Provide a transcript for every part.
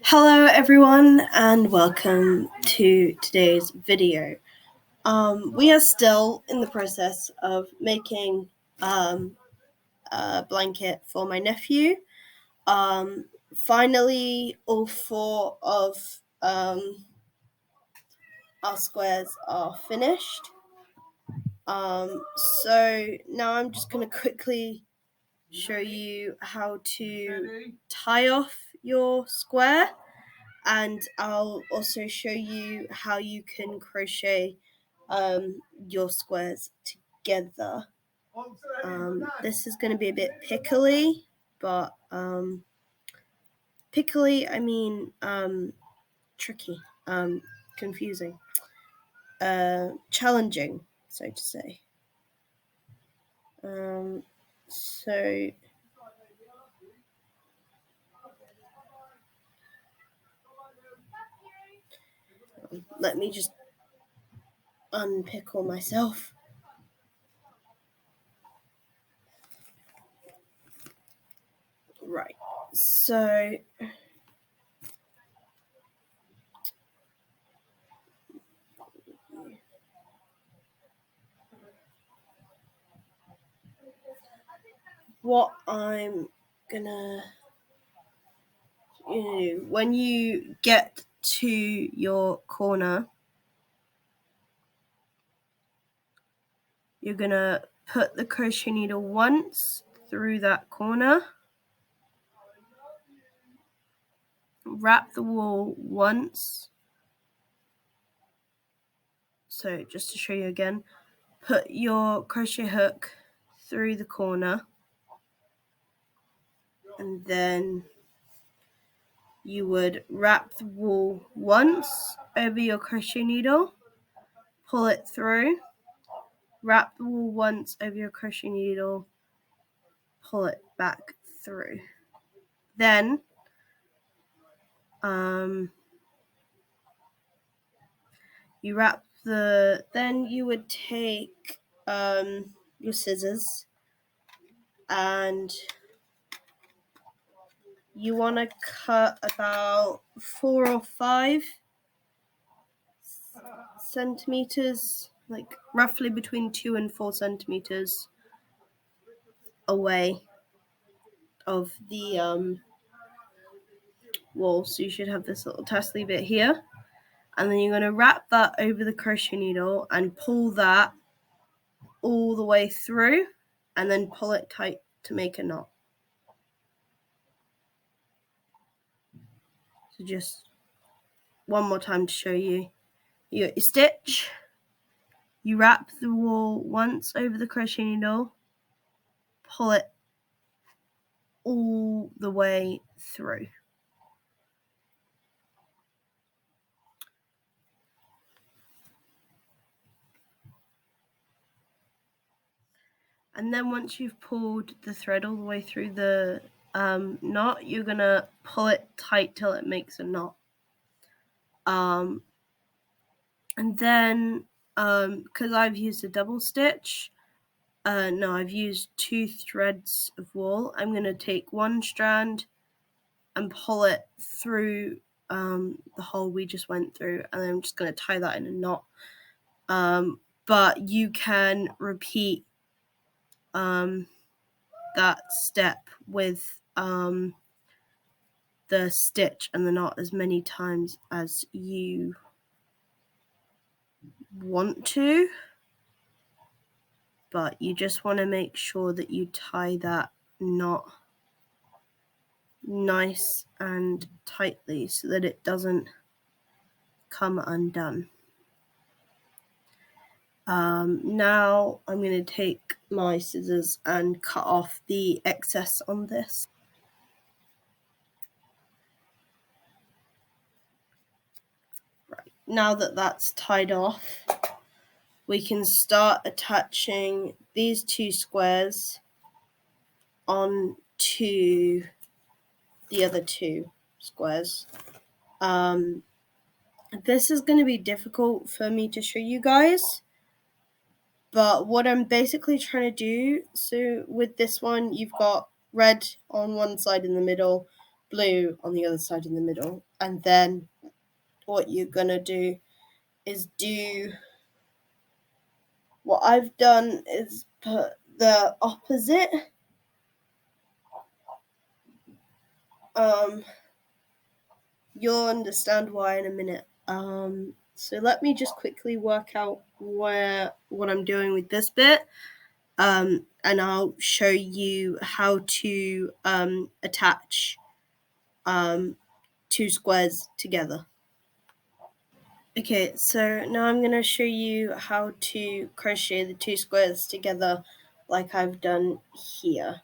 Hello everyone and welcome to today's video. We are still in the process of making a blanket for my nephew. Finally, all four of our squares are finished. So now I'm just going to quickly show you how to tie off your square. And I'll also show you how you can crochet your squares together. This is going to be a bit pickly, but pickly I mean tricky, confusing, challenging, so to say. So let me just unpickle myself. Right, so what I'm gonna do, when you get to your corner, you're gonna put the crochet needle once through that corner, wrap the wool once. So just to show you again, put your crochet hook through the corner, and then you would wrap the wool once over your crochet needle, pull it through, wrap the wool once over your crochet needle, pull it back through. Then then you would take your scissors, and you want to cut about 4 or 5 centimeters, like roughly between 2 and 4 centimeters away of the wall. So you should have this little tassely bit here, and then you're going to wrap that over the crochet needle and pull that all the way through, and then pull it tight to make a knot. So just one more time to show you. You got your stitch, you wrap the wool once over the crochet needle, pull it all the way through. And then once you've pulled the thread all the way through the knot, you're going to pull it tight till it makes a knot. And then, because I've used a double stitch, no, I've used 2 threads of wool, I'm going to take one strand and pull it through the hole we just went through, and then I'm just going to tie that in a knot. But you can repeat that step with the stitch and the knot as many times as you want to, but you just want to make sure that you tie that knot nice and tightly so that it doesn't come undone. Now I'm going to take my scissors and cut off the excess on this. Right, now that that's tied off, we can start attaching these 2 squares onto the other 2 squares. This is going to be difficult for me to show you guys, but what I'm basically trying to do, so with this one you've got red on one side in the middle, blue on the other side in the middle. And then what you're going to do is what I've done is put the opposite. You'll understand why in a minute. So let me just quickly work out what I'm doing with this bit. And I'll show you how to attach two squares together. Okay, so now I'm going to show you how to crochet the two squares together like I've done here.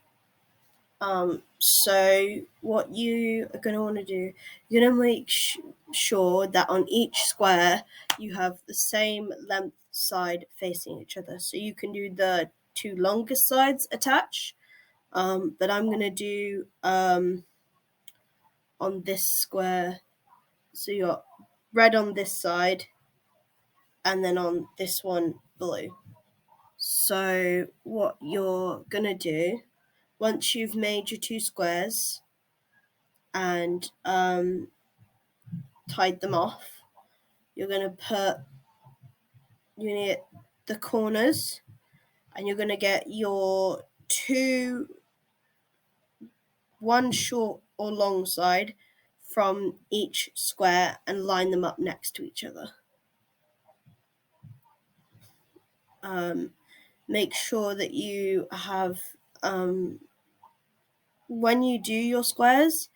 So what you are going to want to do, you're going to make sure that on each square you have the same length side facing each other. So you can do the two longest sides attached, but I'm going to do on this square, so you got red on this side and then on this one blue. So what you're going to do, once you've made your two squares and tied them off, you're going to get the corners, and you're going to get your one short or long side from each square and line them up next to each other. Make sure that you have, when you do your squares,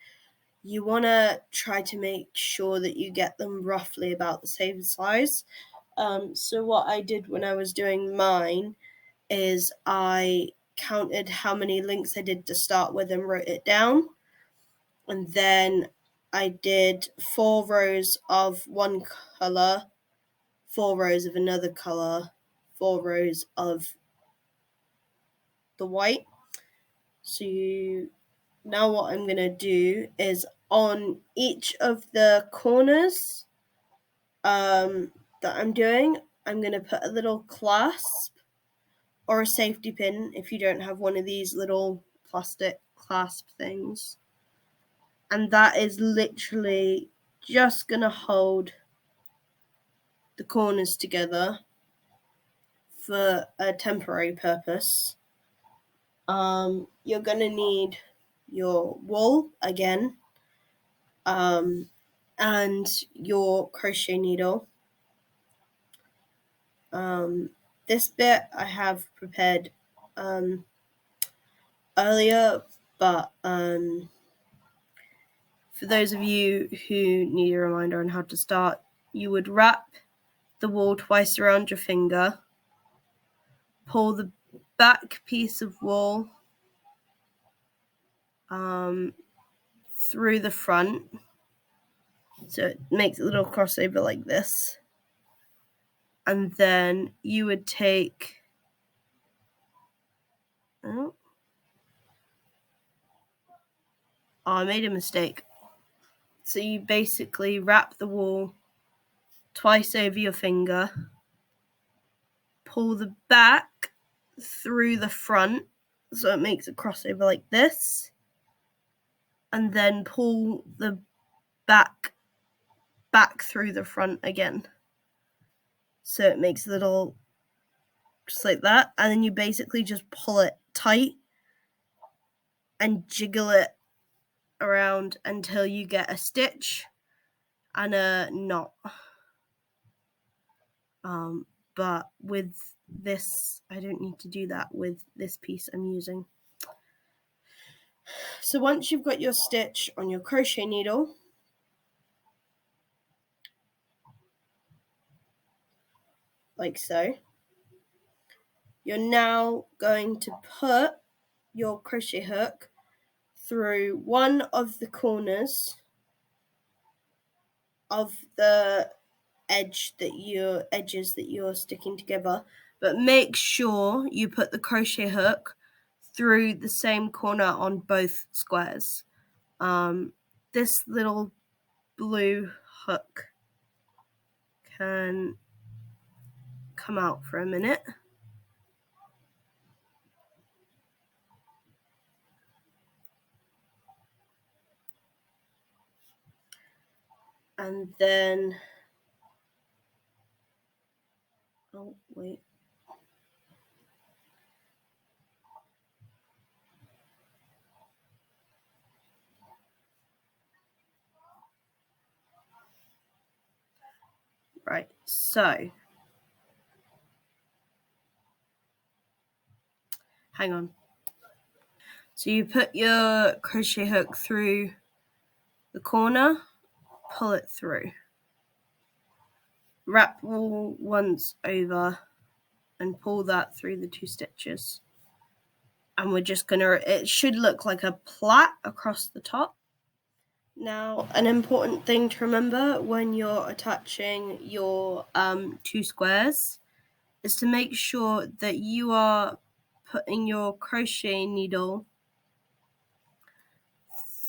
you want to try to make sure that you get them roughly about the same size. So what I did when I was doing mine is I counted how many links I did to start with and wrote it down. And then I did 4 rows of one colour, 4 rows of another colour, 4 rows of the white. So now what I'm going to do is on each of the corners that I'm doing, I'm going to put a little clasp or a safety pin if you don't have one of these little plastic clasp things. And that is literally just going to hold the corners together for a temporary purpose. You're going to need your wool again, and your crochet needle. This bit I have prepared earlier, but for those of you who need a reminder on how to start, you would wrap the wool twice around your finger, pull the back piece of wool through the front, so it makes a little crossover like this, and then you would take I made a mistake. So you basically wrap the wool twice over your finger, pull the back through the front so it makes a crossover like this, and then pull the back through the front again so it makes a little, just like that, and then you basically just pull it tight and jiggle it around until you get a stitch and a knot. But with this, I don't need to do that with this piece I'm using. So once you've got your stitch on your crochet needle, like so, you're now going to put your crochet hook through one of the corners of the edges that you're sticking together, but make sure you put the crochet hook through the same corner on both squares. This little blue hook can come out for a minute. And then, oh wait, right, so hang on. So you put your crochet hook through the corner, pull it through, wrap wool once over and pull that through the 2 stitches. And we're just gonna, it should look like a plait across the top. Now, an important thing to remember when you're attaching your 2 squares is to make sure that you are putting your crochet needle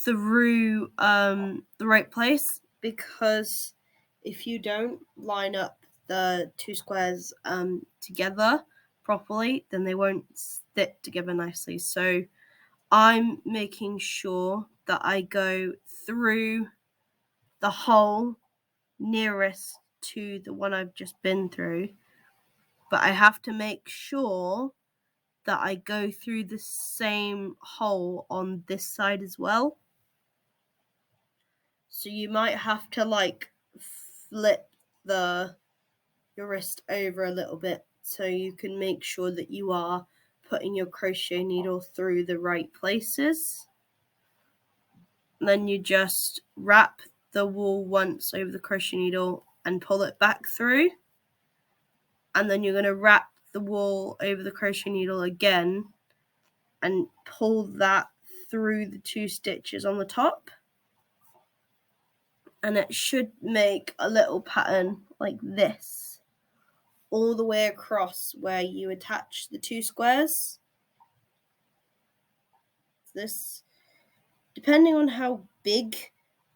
through the right place, because if you don't line up the 2 squares together properly, then they won't stick together nicely. So I'm making sure that I go through the hole nearest to the one I've just been through, but I have to make sure that I go through the same hole on this side as well. So you might have to like flip your wrist over a little bit so you can make sure that you are putting your crochet needle through the right places. And then you just wrap the wool once over the crochet needle and pull it back through. And then you're going to wrap the wool over the crochet needle again and pull that through the 2 stitches on the top. And it should make a little pattern like this all the way across where you attach the 2 squares. This, depending on how big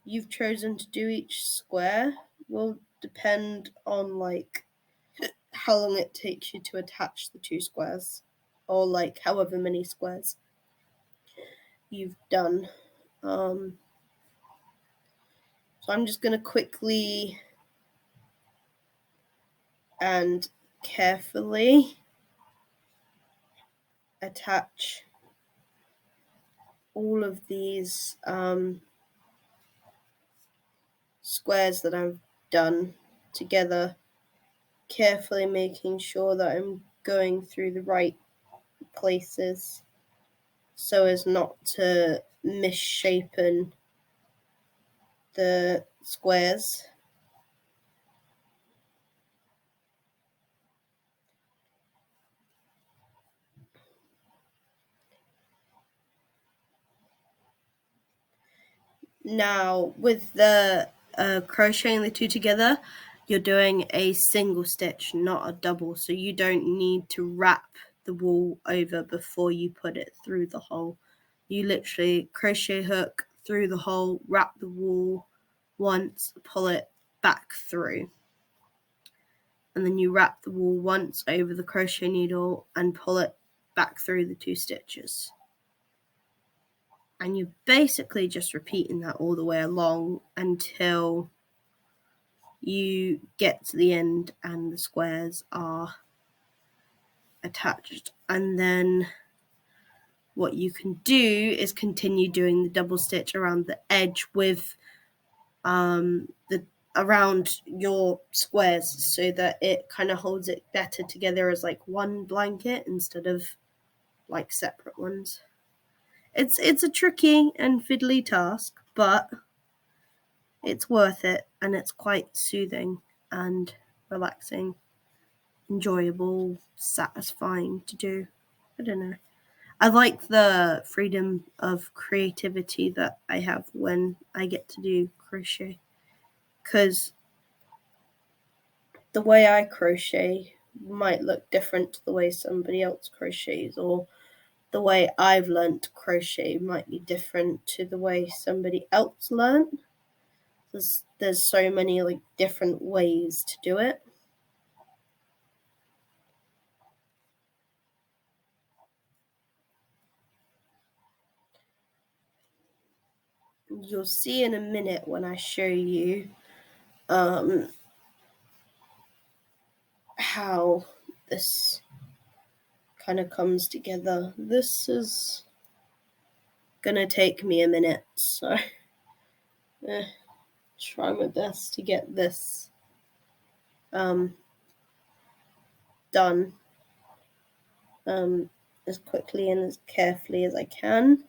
you've chosen to do each square, will depend on like how long it takes you to attach the 2 squares, or like however many squares you've done. So I'm just going to quickly and carefully attach all of these squares that I've done together, carefully making sure that I'm going through the right places so as not to misshapen the squares. Now with the crocheting the 2 together, you're doing a single stitch, not a double, so you don't need to wrap the wool over before you put it through the hole. You literally crochet hook through the hole, wrap the wool once, pull it back through, and then you wrap the wool once over the crochet needle and pull it back through the 2 stitches. And you're basically just repeating that all the way along until you get to the end and the squares are attached. And then what you can do is continue doing the double stitch around the edge with around your squares, so that it kind of holds it better together as like one blanket instead of like separate ones. It's a tricky and fiddly task, but it's worth it, and it's quite soothing and relaxing, enjoyable, satisfying to do. I don't know. I like the freedom of creativity that I have when I get to do crochet, because the way I crochet might look different to the way somebody else crochets, or the way I've learnt to crochet might be different to the way somebody else learnt. There's so many like different ways to do it. You'll see in a minute when I show you how this kind of comes together. This is gonna take me a minute, so try my best to get this done as quickly and as carefully as I can.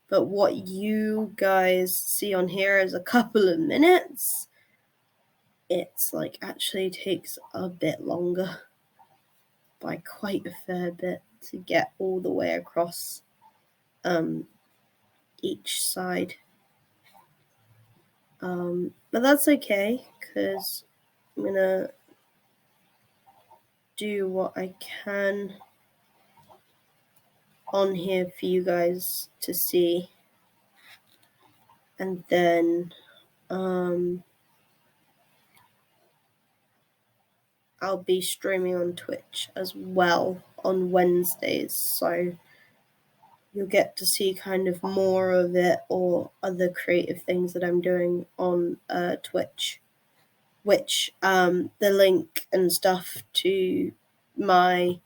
But what you guys see on here is a couple of minutes. It's like actually takes a bit longer, by quite a fair bit, to get all the way across each side. But that's okay, because I'm gonna do what I can on here for you guys to see, and then I'll be streaming on Twitch as well on Wednesdays, so you'll get to see kind of more of it or other creative things that I'm doing on Twitch, which the link and stuff to my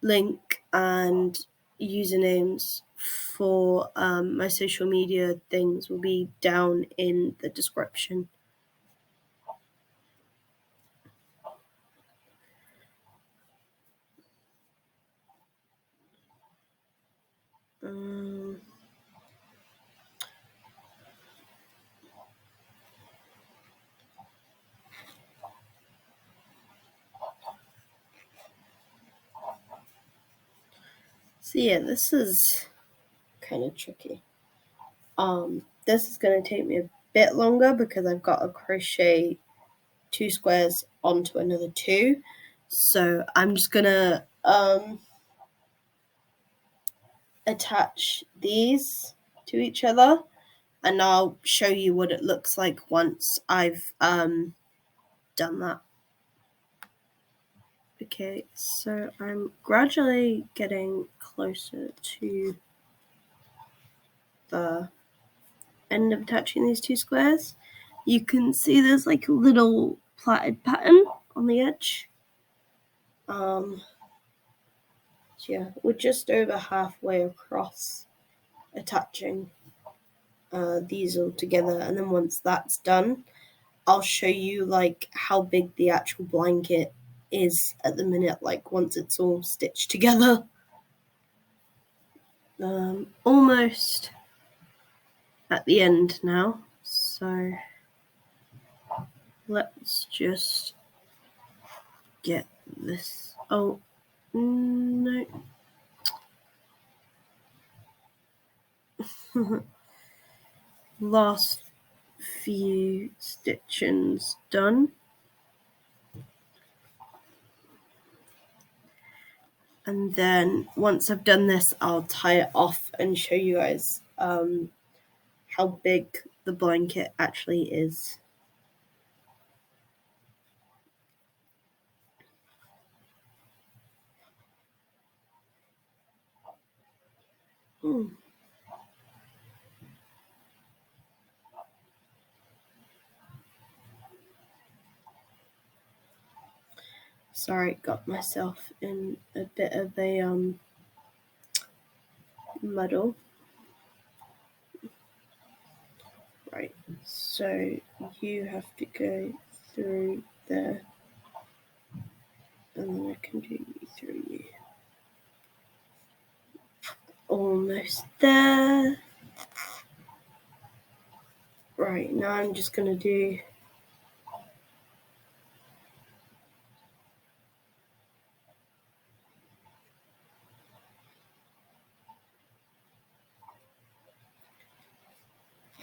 link and usernames for my social media things will be down in the description. So yeah, this is kind of tricky. This is going to take me a bit longer because I've got to crochet 2 squares onto another 2. So I'm just going to attach these to each other, and I'll show you what it looks like once I've done that. Okay, so I'm gradually getting closer to the end of attaching these 2 squares. You can see there's like a little plaited pattern on the edge. So yeah, we're just over halfway across attaching these all together, and then once that's done, I'll show you like how big the actual blanket is at the minute, like once it's all stitched together. Almost at the end now, so let's just get this. Oh no. Last few stitchings done. And then once I've done this, I'll tie it off and show you guys how big the blanket actually is. Sorry, got myself in a bit of a muddle. Right, so you have to go through there, and then I can do you through you. Almost there. Right, now I'm just going to do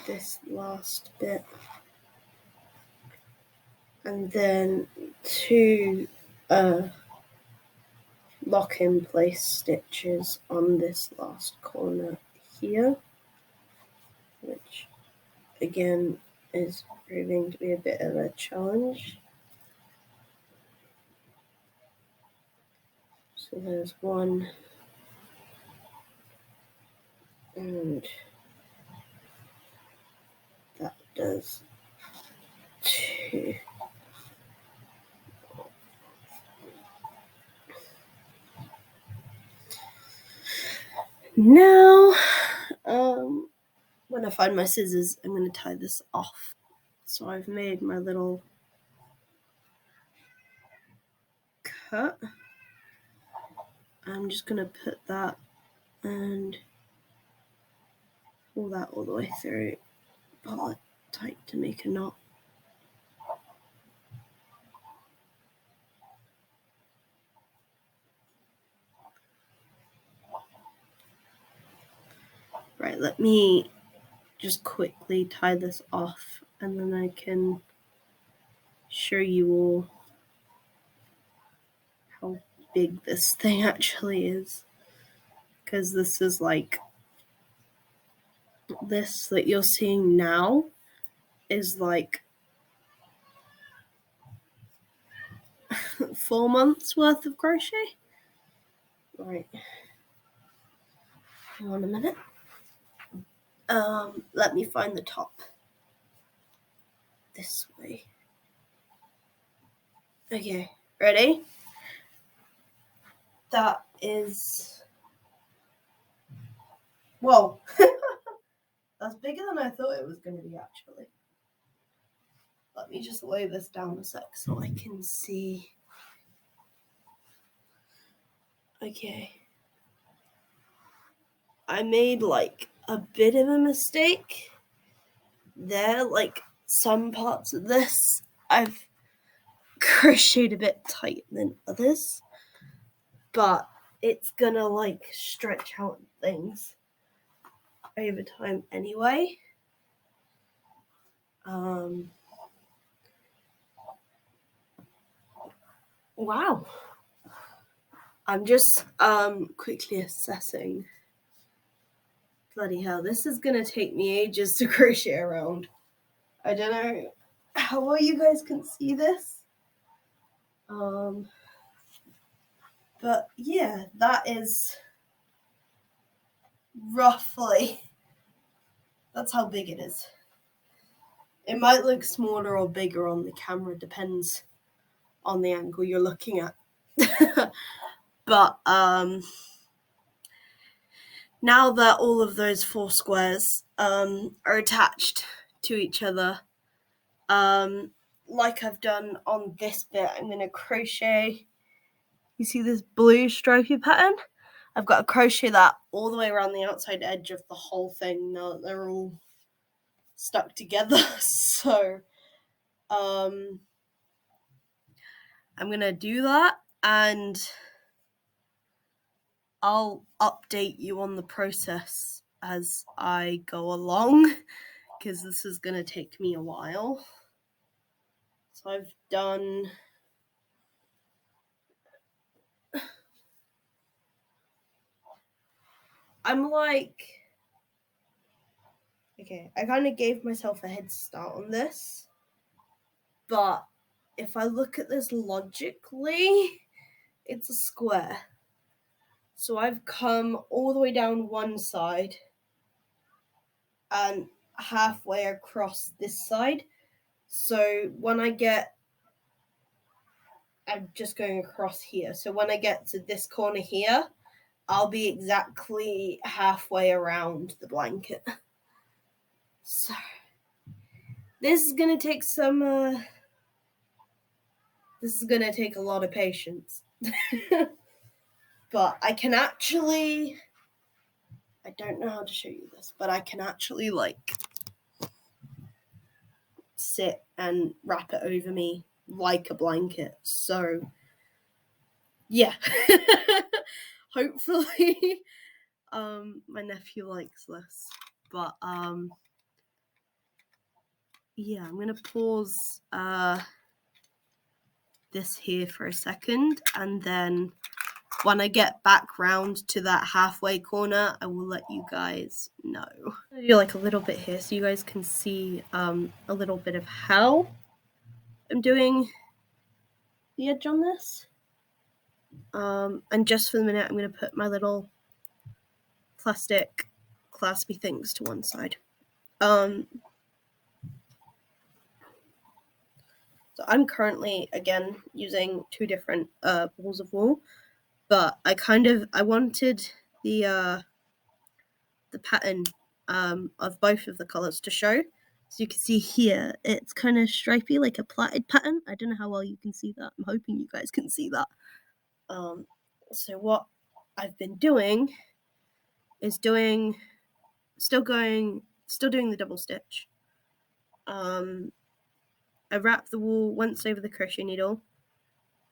this last bit, and then 2 lock in place stitches on this last corner here, which again is proving to be a bit of a challenge. So there's 1, and that does here. Now, when I find my scissors, I'm going to tie this off. So I've made my little cut. I'm just going to put that and pull that all the way through, pull it tight to make a knot. Right, let me just quickly tie this off and then I can show you all how big this thing actually is, because this is like, this that you're seeing now is like 4 months worth of crochet. Right, hang on a minute. Let me find the top this way. Okay, ready? That is, whoa, that's bigger than I thought it was going to be actually. Let me just lay this down a sec so I can see. Okay. I made like a bit of a mistake there, like some parts of this I've crocheted a bit tighter than others, but it's gonna like stretch out things over time anyway. Wow. I'm just quickly assessing. Bloody hell, this is gonna take me ages to crochet around. I don't know how well you guys can see this. But yeah, that is roughly, that's how big it is. It might look smaller or bigger on the camera, depends on the angle you're looking at. But now that all of those 4 squares are attached to each other, like I've done on this bit, I'm going to crochet. You see this blue stripy pattern? I've got to crochet that all the way around the outside edge of the whole thing now that they're all stuck together. So I'm going to do that and I'll update you on the process as I go along, because this is going to take me a while. So I've done, I'm like, okay, I kind of gave myself a head start on this, but if I look at this logically, it's a square. So I've come all the way down one side and halfway across this side. So when I get, I'm just going across here. So when I get to this corner here, I'll be exactly halfway around the blanket. So this is going to take some, this is going to take a lot of patience. But I can actually, I don't know how to show you this, but I can actually like sit and wrap it over me like a blanket. So yeah, hopefully my nephew likes this. But yeah, I'm gonna pause this here for a second, and then when I get back round to that halfway corner, I will let you guys know. I'll do like a little bit here so you guys can see a little bit of how I'm doing the edge on this. And just for the minute, I'm going to put my little plastic claspy things to one side. So I'm currently, again, using 2 different balls of wool, but I wanted the pattern of both of the colours to show. So you can see here, it's kind of stripy, like a plaited pattern. I don't know how well you can see that. I'm hoping you guys can see that. So what I've been doing is still doing the double stitch. I wrap the wool once over the crochet needle,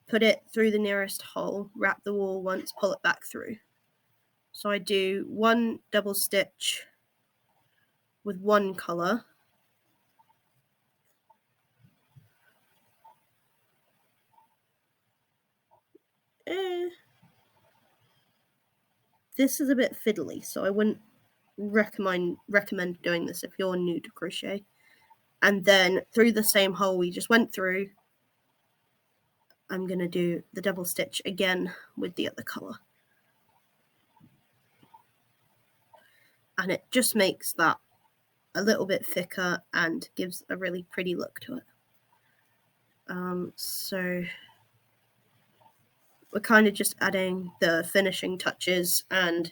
put it through the nearest hole, wrap the wool once, pull it back through. So I do 1 double stitch with 1 colour, this is a bit fiddly, so I wouldn't recommend doing this if you're new to crochet. And then through the same hole we just went through, I'm going to do the double stitch again with the other colour. And it just makes that a little bit thicker and gives a really pretty look to it. So we're kind of just adding the finishing touches and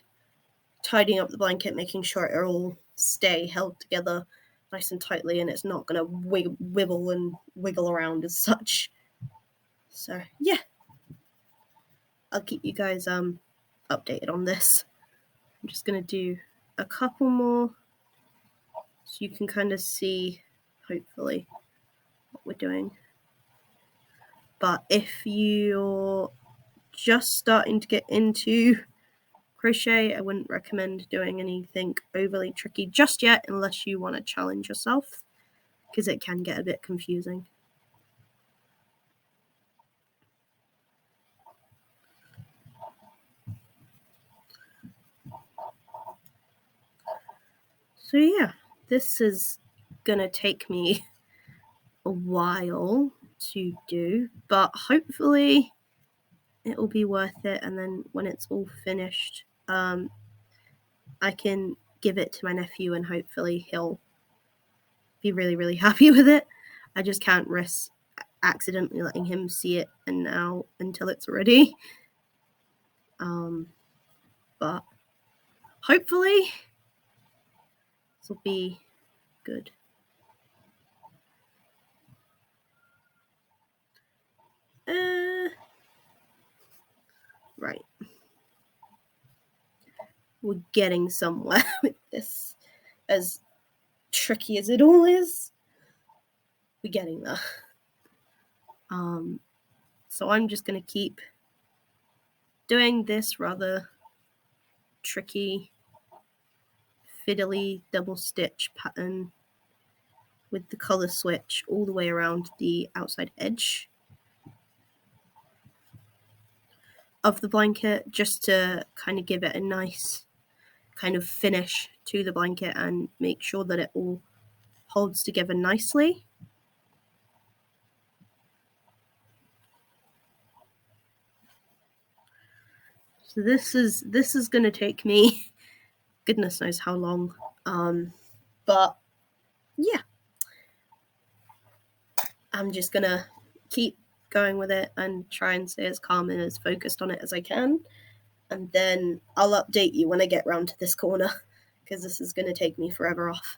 tidying up the blanket, making sure it all stay held together nice and tightly and it's not going to wibble and wiggle around as such. So yeah, I'll keep you guys updated on this. I'm just going to do a couple more so you can kind of see, hopefully, what we're doing. But if you're just starting to get into crochet, I wouldn't recommend doing anything overly tricky just yet unless you want to challenge yourself, because it can get a bit confusing. So yeah, this is gonna take me a while to do, but hopefully it will be worth it, and then when it's all finished, I can give it to my nephew and hopefully he'll be really, really happy with it. I just can't risk accidentally letting him see it and now until it's ready. But hopefully this will be good. Right. We're getting somewhere with this. As tricky as it all is, we're getting there. So I'm just going to keep doing this rather tricky, fiddly double stitch pattern with the colour switch all the way around the outside edge of the blanket, just to kind of give it a nice kind of finish to the blanket and make sure that it all holds together nicely. So this is going to take me goodness knows how long, but yeah, I'm just gonna keep going with it and try and stay as calm and as focused on it as I can, and then I'll update you when I get round to this corner, because this is going to take me forever off.